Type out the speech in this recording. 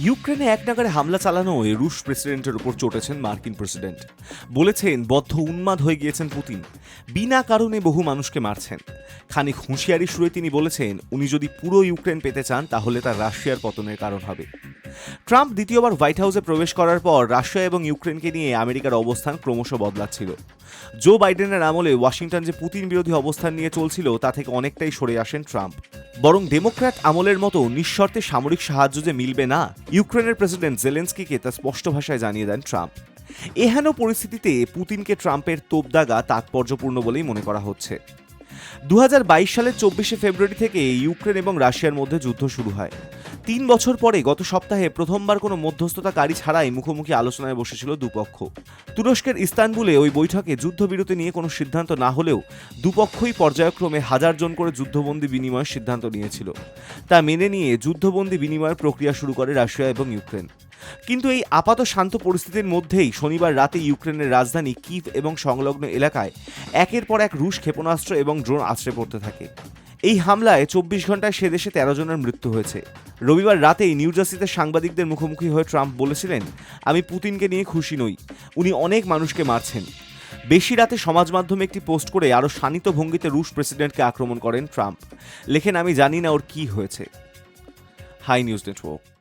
ইউক্রেনে একনাগাড়ে হামলা চালানোয় রুশ প্রেসিডেন্টের উপর চটেছেন মার্কিন প্রেসিডেন্ট। বলেছেন বদ্ধ উন্মাদ হয়ে গিয়েছেন পুতিন, বিনা কারণে বহু মানুষকে মারছেন। খানিক হুঁশিয়ারি সুরে তিনি বলেছেন উনি যদি পুরো ইউক্রেন পেতে চান তাহলে তার রাশিয়ার পতনের কারণ হবে। ট্রাম্প দ্বিতীয়বার হোয়াইট হাউসে প্রবেশ করার পর রাশিয়া এবং ইউক্রেনকে নিয়ে আমেরিকার অবস্থান ক্রমশ বদলাচ্ছিল। জো বাইডেনের আমলে ওয়াশিংটন যে পুতিন বিরোধী অবস্থান নিয়ে চলছিল তা থেকে অনেকটাই সরে আসেন ট্রাম্প। বরং ডেমোক্র্যাট আমলের মতো নিঃশর্তে সামরিক সাহায্য যে মিলবে না, ইউক্রেনের প্রেসিডেন্ট জেলেন্সকিকে তা স্পষ্ট ভাষায় জানিয়ে দেন ট্রাম্প। এহেন পরিস্থিতিতে পুতিনকে ট্রাম্পের তোপদাগা তাৎপর্যপূর্ণ বলেই মনে করা হচ্ছে। 2022 সালের 24শে ফেব্রুয়ারি থেকে ইউক্রেন এবং রাশিয়ার মধ্যে যুদ্ধ শুরু হয়। 3 বছর পরে গত সপ্তাহে প্রথমবার কোনো মধ্যস্থতাকারী ছাড়াই মুখোমুখি আলোচনায় বসেছিল দুপক্ষ। তুরস্কের ইস্তানবুলে ওই বৈঠকে যুদ্ধবিরতি নিয়ে কোনো সিদ্ধান্ত না হলেও দুপক্ষই পর্যায়ক্রমে 1000 জন করে যুদ্ধবন্দী বিনিময়ের সিদ্ধান্ত নিয়েছিল। তা মেনে নিয়ে যুদ্ধবন্দী বিনিময়ের প্রক্রিয়া শুরু করে রাশিয়া এবং ইউক্রেন। কিন্তু এই আপাত শান্ত পরিস্থিতির মধ্যেই শনিবার রাতে ইউক্রেনের রাজধানী কিভ এবং সংলগ্ন এলাকায় একের পর এক রুশ ক্ষেপণাস্ত্র এবং ড্রোন আছড়ে পড়তে থাকে। এই হামলায় 24 ঘন্টায় সে দেশে 13 জনের মৃত্যু হয়েছে। রবিবার রাতেই নিউ জার্সিতে সাংবাদিকদের মুখোমুখি হয়ে ট্রাম্প বলেছিলেন, আমি পুতিনকে নিয়ে খুশি নই, উনি অনেক মানুষকে মারছেন। বেশি রাতে সমাজ মাধ্যমে একটি পোস্ট করে আরও শানিত ভঙ্গিতে রুশ প্রেসিডেন্টকে আক্রমণ করেন ট্রাম্প। লেখেন, আমি জানি না ওর কি হয়েছে। Hi news network.